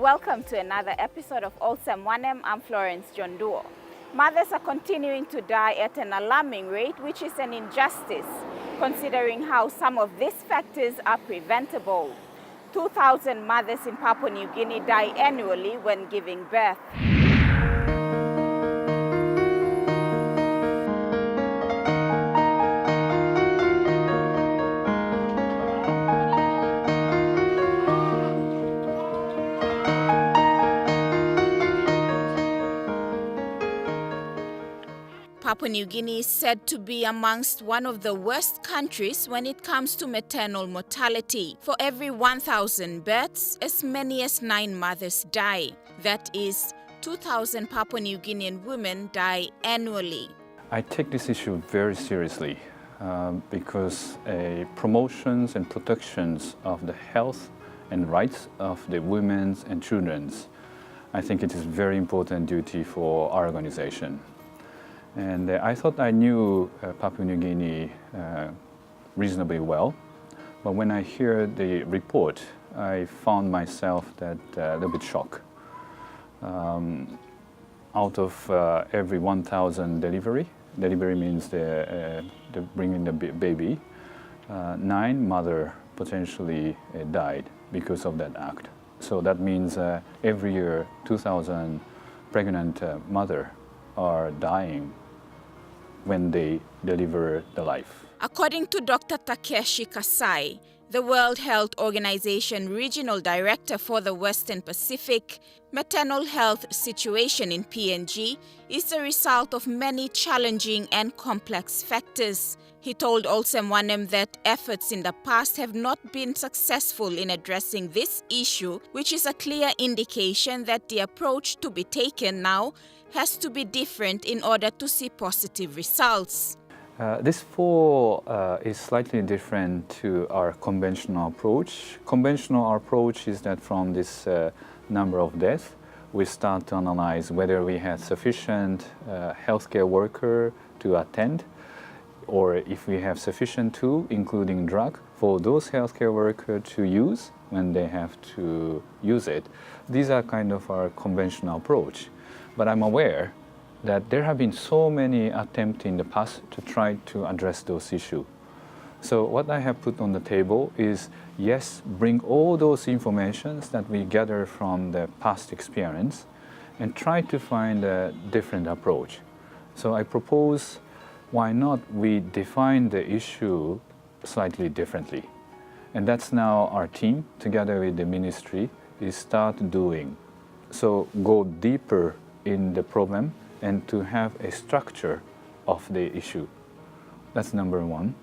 Welcome to another episode of Olsem Wanem. I'm Florence Jonduo. Mothers are continuing to die at an alarming rate, which is an injustice, considering how some of these factors are preventable. 2,000 mothers in Papua New Guinea die annually when giving birth. Papua New Guinea is said to be amongst one of the worst countries when it comes to maternal mortality. For every 1,000 births, as many as 9 mothers die. That is, 2,000 Papua New Guinean women die annually. I take this issue very seriously because promotions and protections of the health and rights of the women and children, I think it is very important duty for our organization. And I thought I knew Papua New Guinea reasonably well, but when I heard the report, I found myself a little bit shocked. Out of every 1,000 delivery means they're bringing the baby, 9 mothers potentially died because of that act. So that means every year 2,000 pregnant mothers are dying when they deliver the life. According to Dr. Takeshi Kasai, the World Health Organization Regional Director for the Western Pacific, maternal health situation in PNG is the result of many challenging and complex factors. He told Olsem Wanem that efforts in the past have not been successful in addressing this issue, which is a clear indication that the approach to be taken now has to be different in order to see positive results. This fall is slightly different to our conventional approach. Conventional approach is that from this number of deaths, we start to analyze whether we had sufficient healthcare worker to attend, or if we have sufficient tool, including drug, for those healthcare workers to use when they have to use it. These are kind of our conventional approach. But I'm aware that there have been so many attempts in the past to try to address those issues. So what I have put on the table is, yes, bring all those informations that we gather from the past experience and try to find a different approach. So I propose, why not we define the issue slightly differently? And that's now our team, together with the ministry, is start doing. So go deeper in the problem and to have a structure of the issue. That's number one.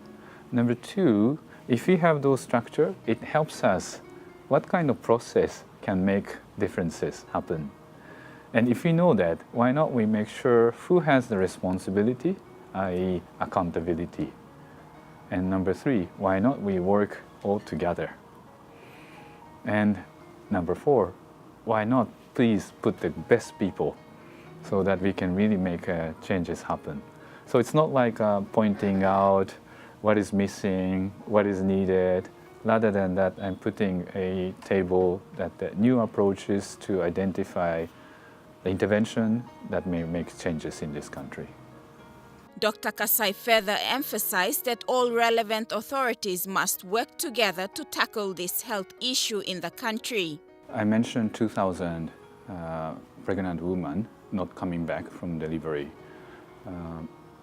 Number two, if we have those structure, it helps us what kind of process can make differences happen. And if we know that, why not we make sure who has the responsibility, i.e. accountability. And number three, why not we work all together. And number four, why not please put the best people so that we can really make changes happen. So it's not like pointing out what is missing, what is needed. Rather than that, I'm putting a table that the new approaches to identify the intervention that may make changes in this country. Dr. Kasai further emphasized that all relevant authorities must work together to tackle this health issue in the country. I mentioned 2,000 pregnant women not coming back from delivery.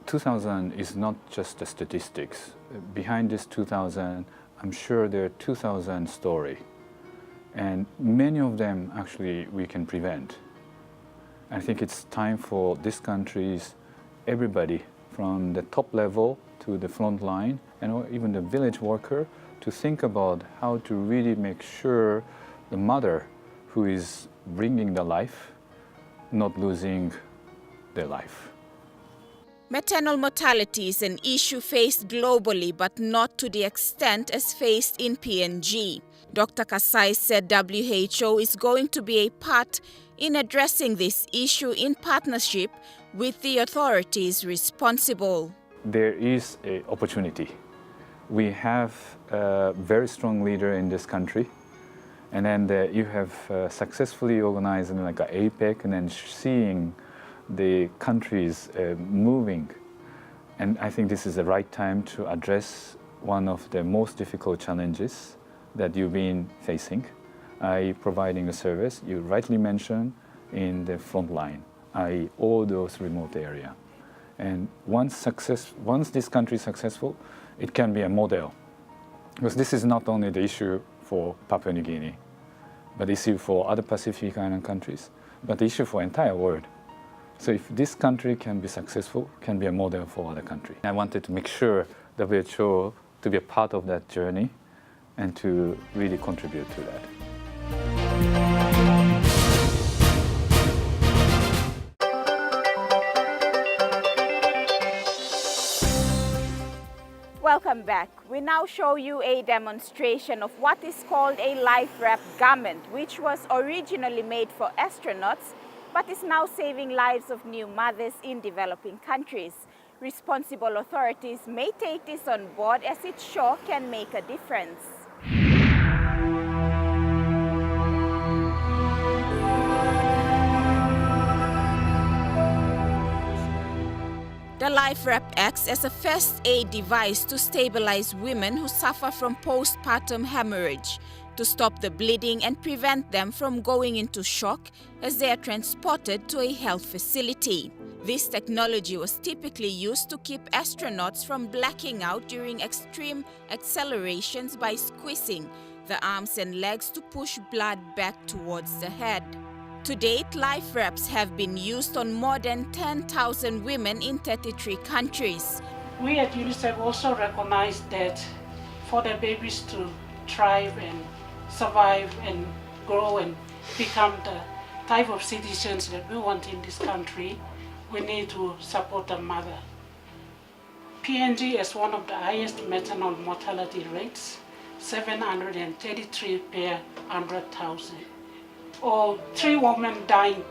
2,000 is not just the statistics. Behind this 2,000, I'm sure there are 2,000 stories. And many of them actually we can prevent. I think it's time for these countries, everybody from the top level to the front line and even the village worker to think about how to really make sure the mother who is bringing the life not losing their life. Maternal mortality is an issue faced globally, but not to the extent as faced in PNG. Dr. Kasai said WHO is going to be a part in addressing this issue in partnership with the authorities responsible. There is an opportunity. We have a very strong leader in this country, And then you have successfully organized like an APEC, and then seeing the countries moving. And I think this is the right time to address one of the most difficult challenges that you've been facing, i.e. providing a service you rightly mentioned in the front line, i.e. all those remote areas. And once this country is successful, it can be a model. Because this is not only the issue for Papua New Guinea, but issue for other Pacific Island countries, but the issue for entire world. So if this country can be successful, can be a model for other countries. I wanted to make sure WHO to be a part of that journey and to really contribute to that. Welcome back. We now show you a demonstration of what is called a life wrap garment, which was originally made for astronauts, but is now saving lives of new mothers in developing countries. Responsible authorities may take this on board as it sure can make a difference. The life wrap acts as a first aid device to stabilize women who suffer from postpartum hemorrhage, to stop the bleeding and prevent them from going into shock as they are transported to a health facility. This technology was typically used to keep astronauts from blacking out during extreme accelerations by squeezing the arms and legs to push blood back towards the head. To date, life wraps have been used on more than 10,000 women in 33 countries. We at UNICEF also recognize that for the babies to thrive and survive and grow and become the type of citizens that we want in this country, we need to support the mother. PNG is one of the highest maternal mortality rates, 733 per 100,000. Or 3 women dying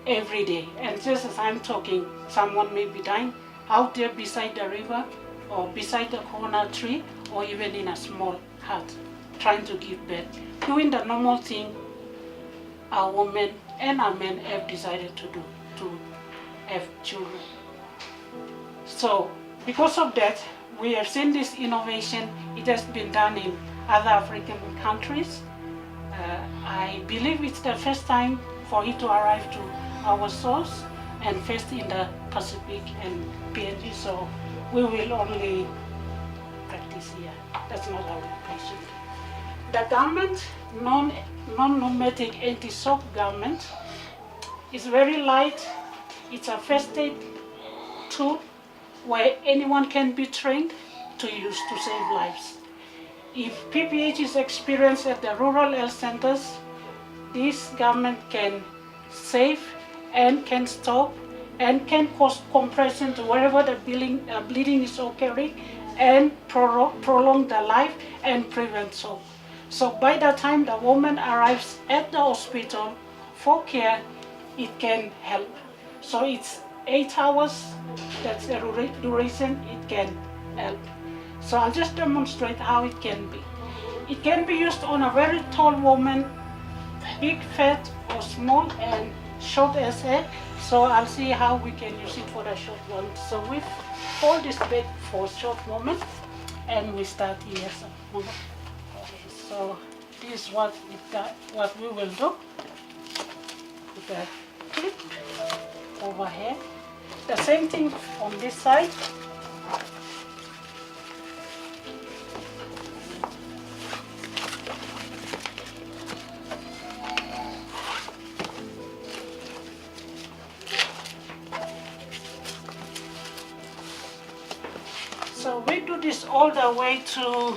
every day. And just as I'm talking, someone may be dying out there beside the river or beside the corner tree or even in a small hut trying to give birth. Doing the normal thing our women and our men have decided to do, to have children. So because of that, we have seen this innovation. It has been done in other African countries. I believe it's the first time for it to arrive to our source and first in the Pacific and PNG, so we will only practice here. That's not our patient. The garment, non-pneumatic anti-shock garment, is very light. It's a first aid tool where anyone can be trained to use to save lives. If PPH is experienced at the rural health centers, this garment can save and can stop and can cause compression to wherever the bleeding is occurring and prolong the life and prevent shock. So by the time the woman arrives at the hospital for care, it can help. So it's 8 hours, that's the duration it can help. So I'll just demonstrate how it can be. It can be used on a very tall woman, big, fat, or small, and short as hair. So I'll see how we can use it for the short one. So we fold this bed for a short moment, and we start here. Okay, so this is what we will do. Put the clip over here. The same thing on this side. So we do this all the way to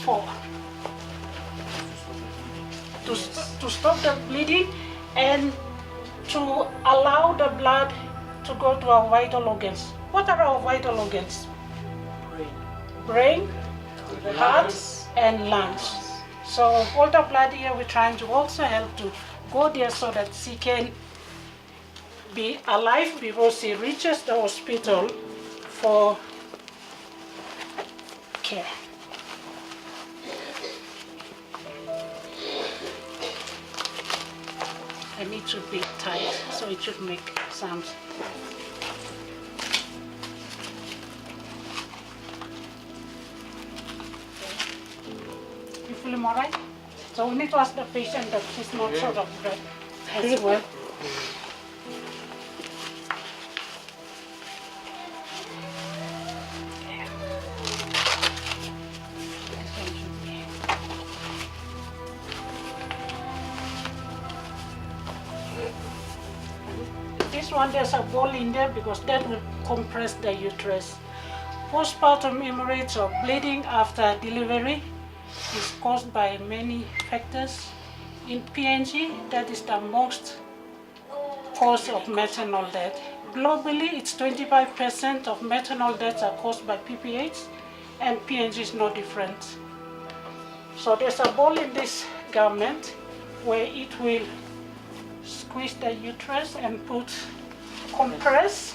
4 to stop the bleeding and to allow the blood to go to our vital organs. What are our vital organs? Brain, heart, and lungs. So all the blood here we're trying to also help to go there so that she can be alive before she reaches the hospital for care. and it should be tight, so it should make sounds. You feel him all right? So we need to ask the patient that she's not sort of red as well. This one, there's a ball in there because that will compress the uterus. Postpartum hemorrhage or bleeding after delivery is caused by many factors. In PNG, that is the most cause of maternal death. Globally, it's 25% of maternal deaths are caused by PPH, and PNG is no different. So there's a ball in this garment where it will squeeze the uterus and compress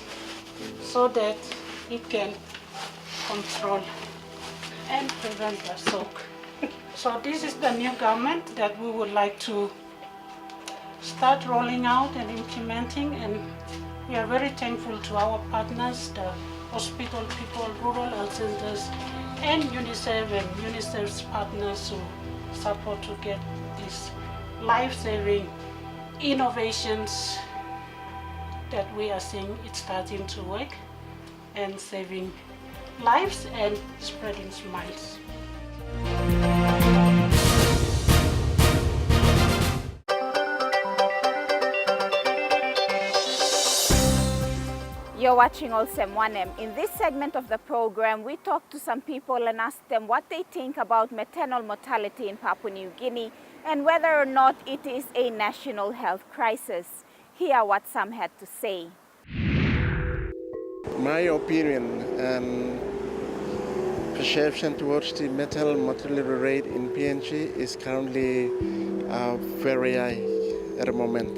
so that it can control and prevent the soak. So this is the new garment that we would like to start rolling out and implementing, and we are very thankful to our partners, the hospital people, rural health centers, and UNICEF and UNICEF's partners who support to get these life-saving innovations that we are seeing it starting to work and saving lives and spreading smiles. You're watching Olsem Wanem. In this segment of the program, we talk to some people and ask them what they think about maternal mortality in Papua New Guinea and whether or not it is a national health crisis. Hear what some had to say. My opinion and perception towards the maternal mortality rate in PNG is currently very high at the moment.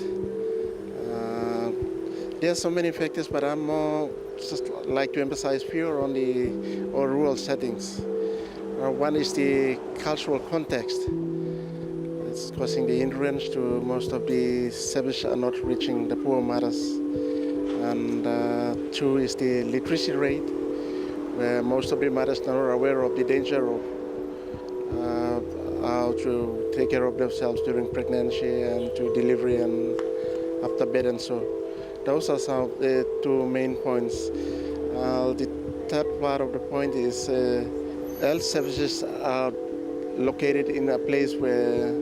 There are so many factors, but I'm more just like to emphasize fewer on the rural settings. One is the cultural context. It's causing the hindrance to most of the services are not reaching the poor mothers. And two is the literacy rate, where most of the mothers are not aware of the danger of how to take care of themselves during pregnancy and to delivery and after bed and so. Those are some of the two main points. The third part of the point is health services are located in a place where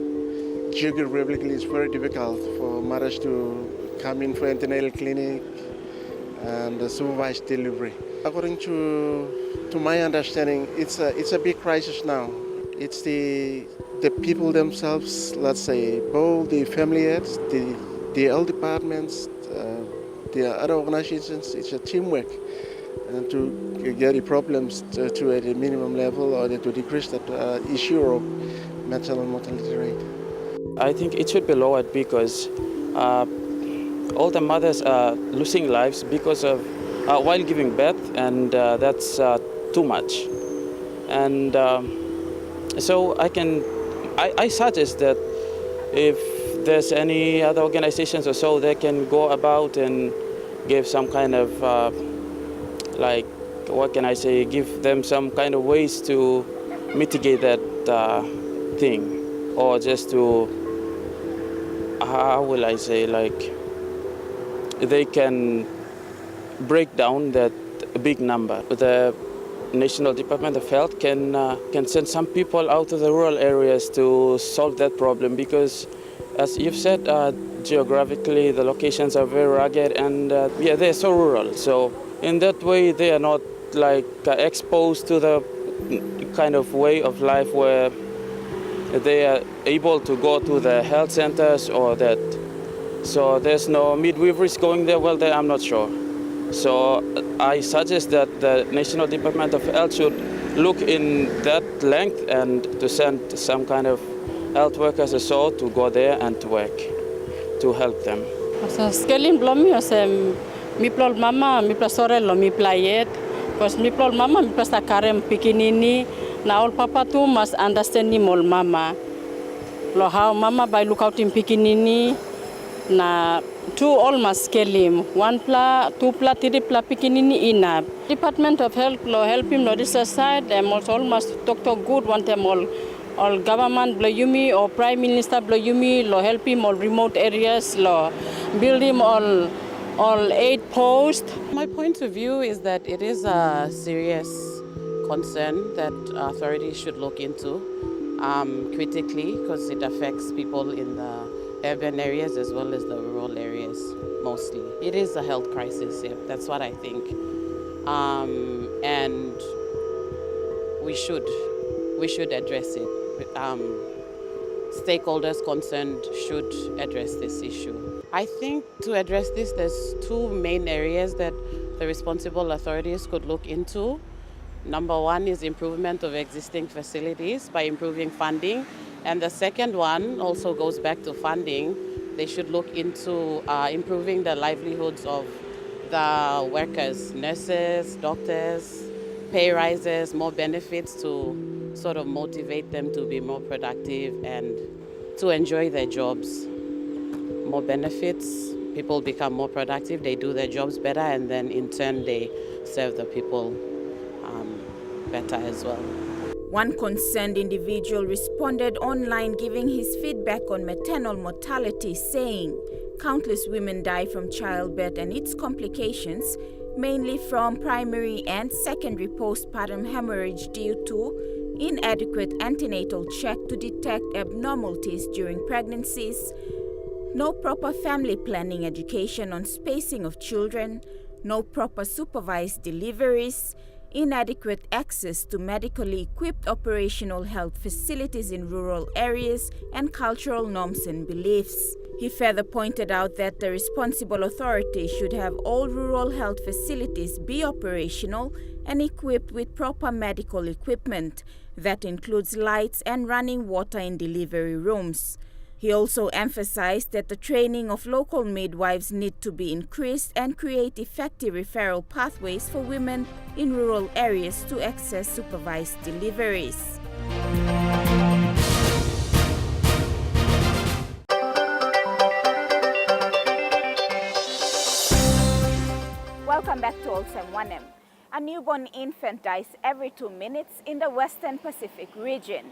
geographically it's very difficult for mothers to come in for antenatal clinic and supervised delivery. According to my understanding, it's a big crisis now. It's the people themselves, let's say, both the family heads, the health departments, the other organizations. It's a teamwork and to get the problems to a minimum level or to decrease that issue of maternal mortality rate. I think it should be lowered because all the mothers are losing lives because of while giving birth, and that's too much. And so I suggest that if there's any other organizations or so, they can go about and give some kind of like, what can I say, give them some kind of ways to mitigate that thing, or just to, how will I say, like, they can break down that big number. The National Department of Health can send some people out to the rural areas to solve that problem, because as you've said, geographically the locations are very rugged, and yeah, they're so rural. So in that way they are not like exposed to the kind of way of life where they are able to go to the health centers or that. So there's no midwiferys going there. Well, I'm not sure. So I suggest that the National Department of Health should look in that length and to send some kind of health workers or so to go there and to work to help them. So scaling blomi osem miplol mama mipla sore lo miplayet because miplol mama mipla sta karem pikinini na all papa too must understand ni mol mama lo how mama by look out in pikinini Na two almost scalim, one pla, two pla, three pla pikinini ina. Department of Health lo help him lo this side. Also almost doctor good want them all government blo yumi or prime minister blo yumi lo help him all remote areas lo build him all 8 posts. My point of view is that it is a serious concern that authorities should look into critically, because it affects people in the urban areas as well as the rural areas mostly. It is a health crisis, yeah, that's what I think. And we should address it. Stakeholders concerned should address this issue. I think to address this, there's two main areas that the responsible authorities could look into. Number one is improvement of existing facilities by improving funding. And the second one also goes back to funding. They should look into improving the livelihoods of the workers, nurses, doctors, pay rises, more benefits to sort of motivate them to be more productive and to enjoy their jobs. More benefits, people become more productive, they do their jobs better, and then in turn they serve the people better as well. One concerned individual responded online giving his feedback on maternal mortality, saying countless women die from childbirth and its complications, mainly from primary and secondary postpartum hemorrhage due to inadequate antenatal check to detect abnormalities during pregnancies, no proper family planning education on spacing of children, no proper supervised deliveries, inadequate access to medically equipped operational health facilities in rural areas, and cultural norms and beliefs. He further pointed out that the responsible authority should have all rural health facilities be operational and equipped with proper medical equipment that includes lights and running water in delivery rooms. He also emphasized that the training of local midwives need to be increased and create effective referral pathways for women in rural areas to access supervised deliveries. Welcome back to Olsem Wanem. A newborn infant dies every 2 minutes in the Western Pacific region.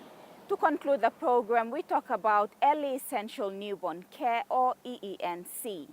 To conclude the program, we talk about Early Essential Newborn Care, or EENC.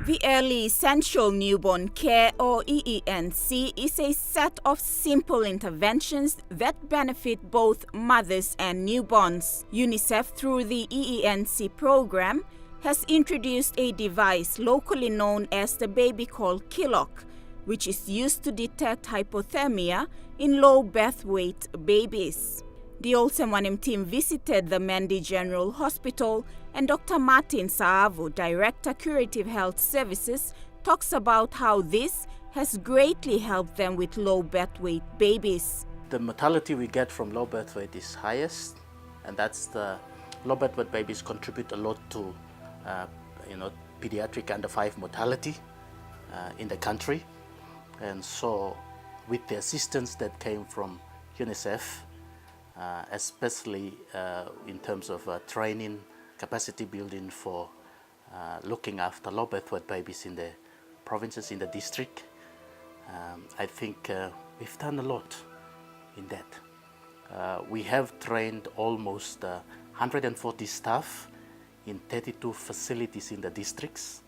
The Early Essential Newborn Care, or EENC, is a set of simple interventions that benefit both mothers and newborns. UNICEF, through the EENC program, has introduced a device locally known as the baby call Kilok, which is used to detect hypothermia in low birth weight babies. The Olsem Wanem team visited the Mendi General Hospital, and Dr. Martin Saavo, Director Curative Health Services, talks about how this has greatly helped them with low birth weight babies. The mortality we get from low birth weight is highest, and that's the low birth weight babies contribute a lot to pediatric under 5 mortality in the country. And so with the assistance that came from UNICEF, especially in terms of training, capacity building for looking after low birth weight babies in the provinces, in the district, I think we've done a lot in that. We have trained almost 140 staff in 32 facilities in the districts,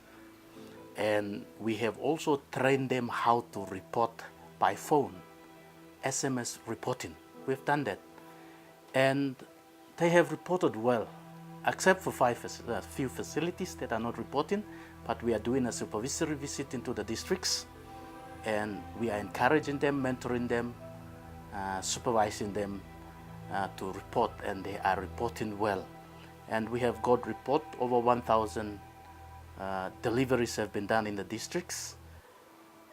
and we have also trained them how to report by phone, SMS reporting. We've done that. And they have reported well, except for a few facilities that are not reporting, but we are doing a supervisory visit into the districts, and we are encouraging them, mentoring them, supervising them to report, and they are reporting well. And we have got report over 1,000 deliveries have been done in the districts,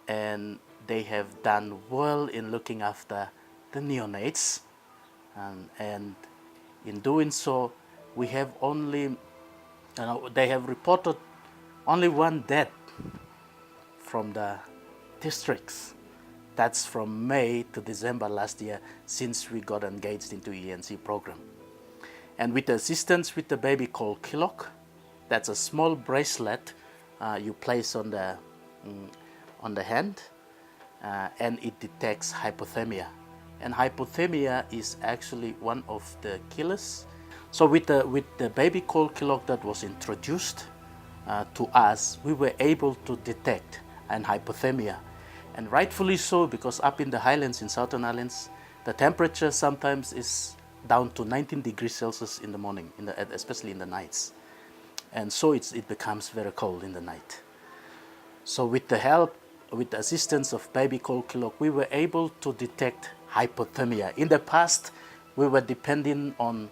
and they have done well in looking after the neonates. And in doing so, we have only, they have reported only 1 death from the districts. That's from May to December last year, since we got engaged into ENC program. And with the assistance with the baby called Kilok, That's a small bracelet you place on the hand, and it detects hypothermia. And hypothermia is actually one of the killers. So with the baby cold clock that was introduced to us, we were able to detect an hypothermia. And rightfully so, because up in the highlands, in Southern Islands, the temperature sometimes is down to 19 degrees Celsius in the morning, especially in the nights. And so it becomes very cold in the night. So with the assistance of baby cold clock, we were able to detect hypothermia. In the past, we were depending on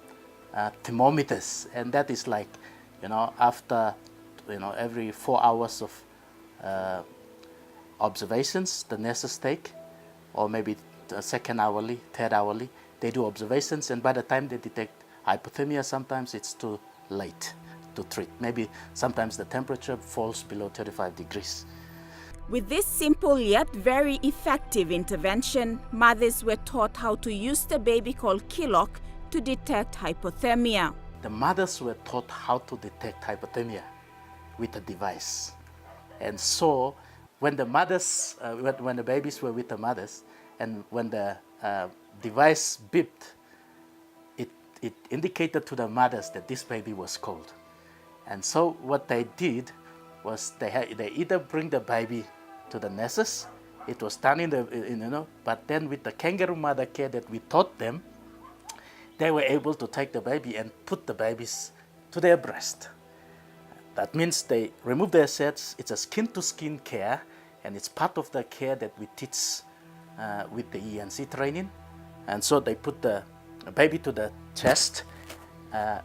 thermometers, and that is like, after, every 4 hours of observations the nurses take, or maybe the second hourly, third hourly, they do observations, and by the time they detect hypothermia, sometimes it's too late to treat. Maybe sometimes the temperature falls below 35 degrees. With this simple yet very effective intervention, mothers were taught how to use the baby called Kilok to detect hypothermia. The mothers were taught how to detect hypothermia with a device. And so when the mothers, when the babies were with the mothers, and when the device beeped, it indicated to the mothers that this baby was cold. And so what they did was they either bring the baby to the nurses. It was done but then with the kangaroo mother care that we taught them, they were able to take the baby and put the babies to their breast. That means they remove their sets. It's a skin-to-skin care, and it's part of the care that we teach with the ENC training. And so they put the baby to the chest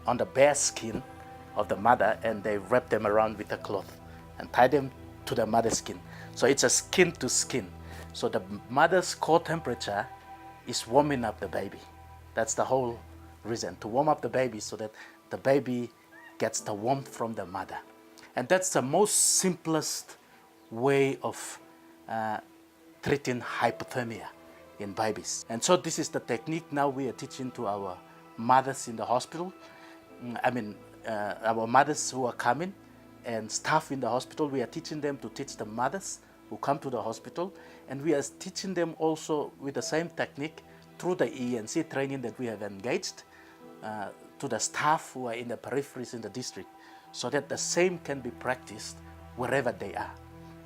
on the bare skin of the mother, and they wrap them around with a cloth and tie them to the mother's skin. So it's a skin-to-skin. So the mother's core temperature is warming up the baby. That's the whole reason, to warm up the baby so that the baby gets the warmth from the mother. And that's the most simplest way of treating hypothermia in babies. And so this is the technique now we are teaching to our mothers in the hospital. Our mothers who are coming and staff in the hospital, we are teaching them to teach the mothers who come to the hospital. And we are teaching them also with the same technique through the ENC training that we have engaged to the staff who are in the peripheries in the district, so that the same can be practiced wherever they are.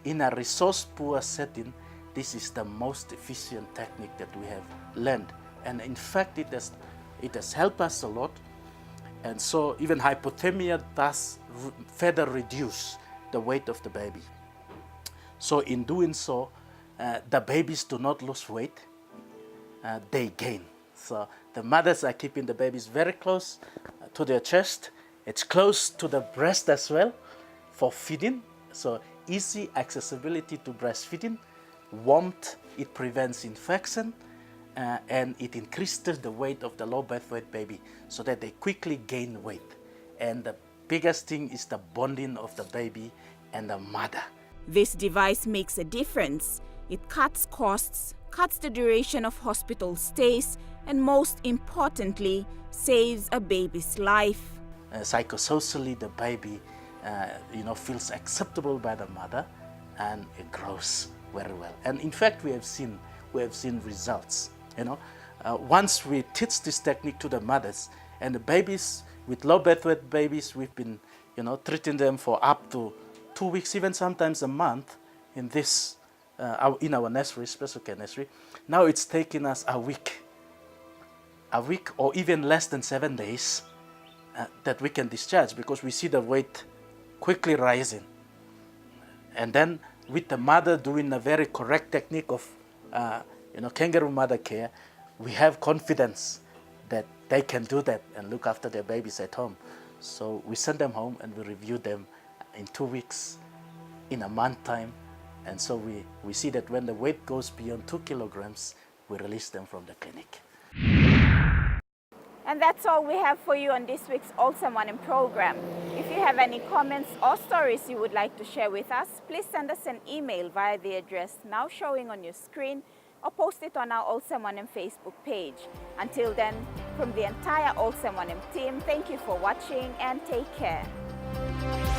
In a resource-poor setting, this is the most efficient technique that we have learned. And in fact, it has helped us a lot. And so even hypothermia does further reduce the weight of the baby. So in doing so, the babies do not lose weight, they gain. So the mothers are keeping the babies very close to their chest. It's close to the breast as well for feeding. So easy accessibility to breastfeeding. Warmth, it prevents infection, and it increases the weight of the low birth weight baby so that they quickly gain weight. And the biggest thing is the bonding of the baby and the mother. This device makes a difference. It cuts costs, cuts the duration of hospital stays, and most importantly, saves a baby's life. Psychosocially, the baby feels acceptable by the mother, and it grows very well. And in fact, we have seen results. Once we teach this technique to the mothers, and the babies with low birth weight babies, we've been treating them for up to 2 weeks, even sometimes a month in our nursery, special care nursery. Now it's taking us a week or even less than 7 days that we can discharge, because we see the weight quickly rising. And then with the mother doing a very correct technique of kangaroo mother care, we have confidence that they can do that and look after their babies at home. So we send them home and we review them in 2 weeks, in a month time. And so we see that when the weight goes beyond 2 kilograms, we release them from the clinic. And that's all we have for you on this week's Olsem Wanem program. If you have any comments or stories you would like to share with us, please send us an email via the address now showing on your screen, or post it on our Olsem Wanem Facebook page. Until then, from the entire Olsem Wanem team, thank you for watching and take care. Wanem.